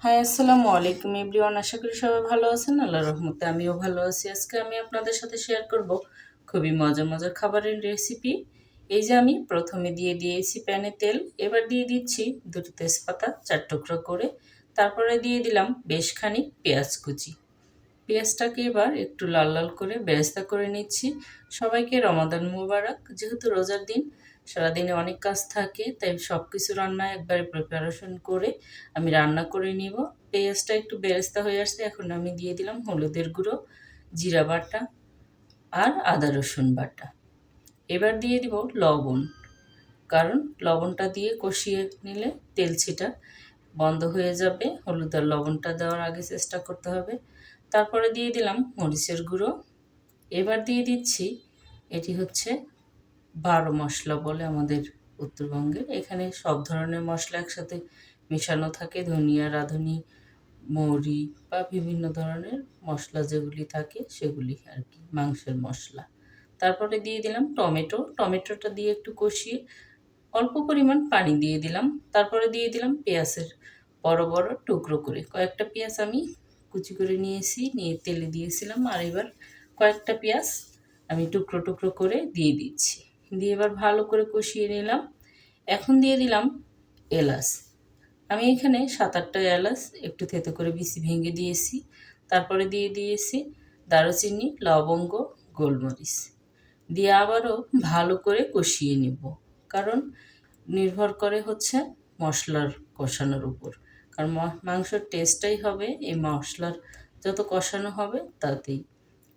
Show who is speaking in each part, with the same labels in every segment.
Speaker 1: High আসসালামু আলাইকুম everyone, আশা করি সবাই ভালো আছেন। আল্লাহর রহমতে আমিও ভালো আছি। আজকে আমি আপনাদের সাথে শেয়ার করব খুবই মজার মজার খাবারের রেসিপি। এই যে আমি প্রথমে দিয়ে দিয়েছি প্যানে তেল, এবার দিয়ে দিচ্ছি দুটো তেজপাতা 4 টুকরো করে, তারপরে দিয়ে দিলাম বেশ খানিক পেঁয়াজ কুচি। পেঁয়াজটাকে এবার একটু লাল লাল করে বেরেস্তা করে নিচ্ছি। সবাইকে রমাদান মোবারক। যেহেতু রোজার দিন, সারাদিনে অনেক কাজ থাকে, তাই সব কিছু রান্না একবারে প্রিপারেশন করে আমি রান্না করে নিব। পেঁয়াজটা একটু বেরেস্তা হয়ে আসছে, এখন আমি দিয়ে দিলাম হলুদের গুঁড়ো, জিরা বাটা আর আদা রসুন বাটা। এবার দিয়ে দিব লবণ, কারণ লবণটা দিয়ে কষিয়ে নিলে তেল ছিটা বন্ধ হয়ে যাবে। হলুদ আর লবণটা দেওয়ার আগে চেষ্টা করতে হবে। তারপরে দিয়ে দিলাম মরিচের গুঁড়ো। এবার দিয়ে দিচ্ছি, এটি হচ্ছে 12 মশলা বলে আমাদের উত্তরবঙ্গের। এখানে সব ধরনের মশলা একসাথে মেশানো থাকে, ধনিয়া, রাঁধুনি, মৌরি বা বিভিন্ন ধরনের মশলা যেগুলি থাকে সেগুলি আর কি, মাংসের মশলা। তারপরে দিয়ে দিলাম টমেটোটা দিয়ে একটু কষিয়ে অল্প পরিমাণ পানি দিয়ে দিলাম। তারপরে দিয়ে দিলাম পেঁয়াজের বড় বড় টুকরো করে, কয়েকটা পেঁয়াজ আমি কুচি করে নিয়ে তেলে দিয়েছিলাম। আর এবার কয়েকটা পেঁয়াজ আমি টুকরো টুকরো করে দিয়ে দিচ্ছি, দিয়ে এবার ভালো করে কষিয়ে নিলাম। এখন দিয়ে দিলাম এলাচ। আমি এখানে 7-8টা এলাচ একটু থেতো করে বিচি ভেঙে দিয়েছি। তারপরে দিয়ে দিয়েছি দারুচিনি, লবঙ্গ, গোলমরিচ দিয়ে আবারও ভালো করে কষিয়ে নিব, কারণ নির্ভর করে হচ্ছে মশলার কষানোর উপর। কারণ মাংসের টেস্টটাই হবে এই মশলার যত কষানো হবে তাতেই।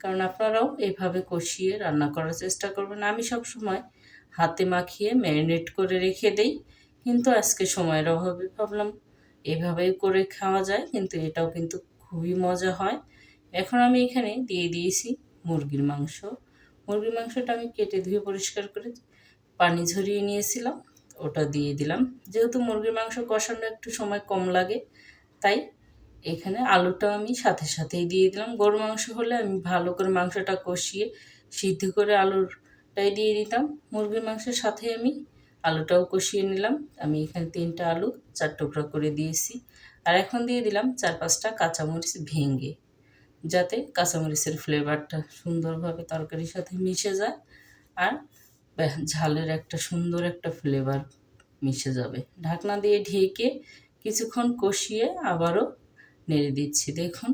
Speaker 1: কারণ আপনারাও এইভাবে কষিয়ে রান্না করার চেষ্টা করবেন। আমি সব সময় হাতে মাখিয়ে ম্যারিনেট করে রেখে দেই, কিন্তু আজকে সময়ের অভাবে ভাবলাম এভাবেই করে খাওয়া যায়, কিন্তু এটাও কিন্তু খুবই মজা হয়। এখন আমি এখানে দিয়ে দিয়েছি মুরগির মাংস। মুরগির মাংসটা আমি কেটে ধুয়ে পরিষ্কার করে পানি ঝরিয়ে নিয়েছিলাম, ওটা দিয়ে দিলাম। যেহেতু মুরগির মাংস কষানো একটু সময় কম লাগে, তাই এখানে আলুটা আমি সাথে সাথেই দিয়ে দিলাম। গরুর মাংস হলে আমি ভালো করে মাংসটা কষিয়ে সিদ্ধ করে আলুটাই দিয়ে দিতাম। মুরগির মাংসের সাথে আমি আলুটাও কষিয়ে নিলাম। আমি এখানে 3টা আলু 4 টুকরা করে দিয়েছি। আর এখন দিয়ে দিলাম 4-5টা কাঁচামরিচ ভেঙে, যাতে কাঁচামরিচের ফ্লেভারটা সুন্দরভাবে তরকারির সাথে মিশে যায় আর ঝালের একটা সুন্দর একটা ফ্লেভার মিশে যাবে। ঢাকনা দিয়ে ঢেকে কিছুক্ষণ কষিয়ে আবারও নেড়ে দিচ্ছি। দেখুন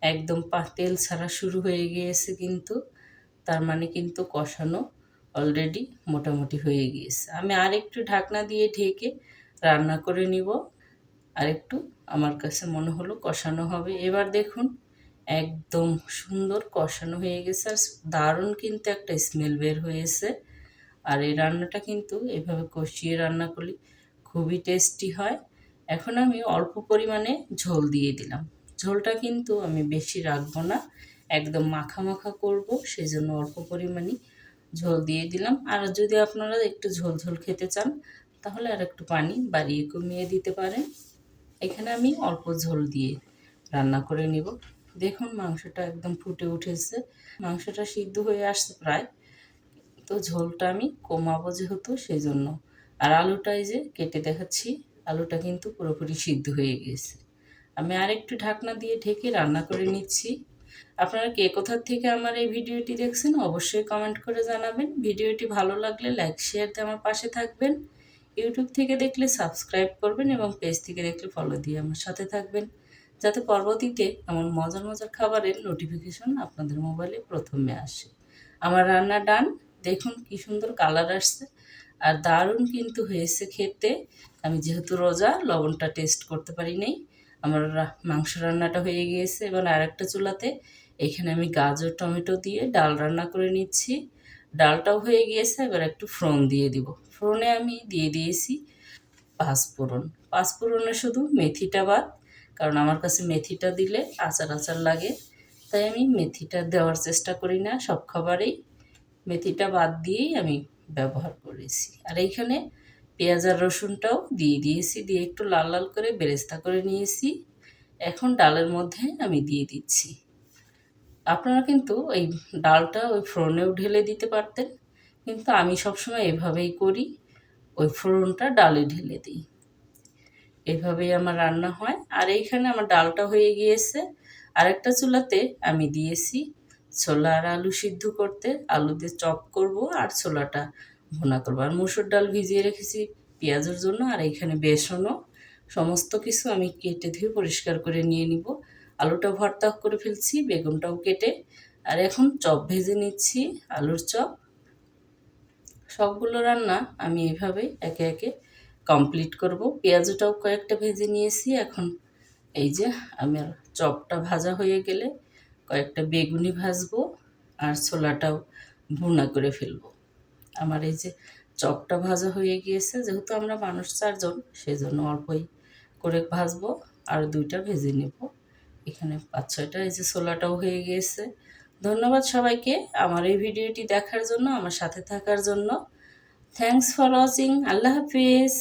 Speaker 1: একদম তেল ছাড়া শুরু হয়ে গিয়েছে, কিন্তু তার মানে কিন্তু কষানো অলরেডি মোটামুটি হয়ে গিয়েছে। আমি আরেকটু ঢাকনা দিয়ে ঢেকে রান্না করে নিব। আরেকটু আমার কাছে মনে হলো কষানো হবে। এবার দেখুন একদম সুন্দর কষানো হয়ে গেছে, আর দারুণ কিন্তু একটা স্মেল বের হয়েছে। আর এই রান্নাটা কিন্তু এভাবে কষিয়ে রান্না করলে খুবই টেস্টি হয়। এখন আমি অল্প পরিমাণে ঝোল দিয়ে দিলাম। ঝোলটা কিন্তু আমি বেশি রাখবো না, একদম মাখা মাখা করব, সেই জন্য অল্প পরিমাণেই ঝোল দিয়ে দিলাম। আর যদি আপনারা একটু ঝোল ঝোল খেতে চান, তাহলে আর একটু পানি বাড়িয়ে কমিয়ে দিতে পারেন। এখানে আমি অল্প ঝোল দিয়ে রান্না করে নিব। দেখুন মাংসটা একদম ফুটে উঠেছে, মাংসটা সিদ্ধ হয়ে আসছে প্রায়। তো ঝোলটা আমি কমাবো যেহেতু, সেই জন্য। আর আলুটা এই যে কেটে দেখাচ্ছি, আলুটা কিন্তু পুরোপুরি সিদ্ধ হয়ে গেছে। আমি আরেকটু ঢাকনা দিয়ে ঢেকে রান্না করে নিচ্ছি। আপনারা কে কোথা থেকে আমার এই ভিডিওটি দেখছেন অবশ্যই কমেন্ট করে জানাবেন। ভিডিওটি ভালো লাগলে লাইক শেয়ার দিয়ে আমার পাশে থাকবেন। ইউটিউব থেকে দেখলে সাবস্ক্রাইব করবেন এবং পেজ থেকে দেখলে ফলো দিয়ে আমার সাথে থাকবেন, যাতে পরবর্তীতে এমন মজার মজার খাবারের নোটিফিকেশন আপনাদের মোবাইলে প্রথমে আসে। আমার রান্না ডান, দেখুন কি সুন্দর কালার আসছে আর দারুণ কিন্তু হয়েছে খেতে। আমি যেহেতু রোজা, লবণটা টেস্ট করতে পারি নাই। আমার মাংস রান্নাটা হয়ে গিয়েছে। এবার আরেকটা চুলাতে এখানে আমি গাজর টমেটো দিয়ে ডাল রান্না করে নিচ্ছি। ডালটাও হয়ে গিয়েছে, এবার একটু ফোড়ন দিয়ে দিব। ফোড়নে আমি দিয়ে দিয়েছি পাঁচফোড়ন। পাঁচফোড়নে শুধু মেথিটা বাদ, কারণ আমার কাছে মেথিটা দিলে আচার আচার লাগে, তাই আমি মেথিটা দেওয়ার চেষ্টা করি না সব খাবারেই। মেথিটা বাদ দিয়েই আমি ব্যবহার করেছি। আর এইখানে পেঁয়াজ আর রসুনটাও দিয়ে দিয়েছি, দিয়ে একটু লাল লাল করে বেরেস্তা করে নিয়েছি। এখন ডালের মধ্যে আমি দিয়ে দিচ্ছি। আপনারা কিন্তু এই ডালটা ওই ফোড়নেও ঢেলে দিতে পারতেন, কিন্তু আমি সবসময় এভাবেই করি, ওই ফোড়নটা ডালে ঢেলে দিই। এভাবেই আমার রান্না হয়। আর এইখানে আমার ডালটা হয়ে গিয়েছে। আরেকটা চুলাতে আমি দিয়েছি ছোলা আর আলু সিদ্ধ করতে। আলু দিয়ে চপ করব আর ছোলাটা ভুনা করব। আর মসুর ডাল ভিজিয়ে রেখেছি পেঁয়াজের জন্য। আর এইখানে বেসনও, সমস্ত কিছু আমি কেটে ধুয়ে পরিষ্কার করে নিয়ে নিব। আলুটা ভর্তা করে ফেলছি, বেগুনটাও কেটে। আর এখন চপ ভেজে নিচ্ছি, আলুর চপ। সবগুলো রান্না আমি এইভাবেই একে একে কমপ্লিট করব। পেঁয়াজটাও কয়েকটা ভেজে নিয়েছি। এখন এই যে আমার চপটা ভাজা হয়ে গেলে কয়েকটা বেগুনি ভাজবো আর ছোলাটাও ভুনা করে ফেলবো। আমার এই যে চপটা ভাজা হয়ে গিয়েছে, যেহেতু আমরা মানুষ 4 জন সেজন্য অল্পই করে ভাজবো, আর 2টা ভেজে নেব। এখানে 5-6টা এই যে ছোলাটাও হয়ে গিয়েছে। ধন্যবাদ সবাইকে আমার এই ভিডিওটি দেখার জন্য, আমার সাথে থাকার জন্য। Thanks for watching. Allah Hafiz.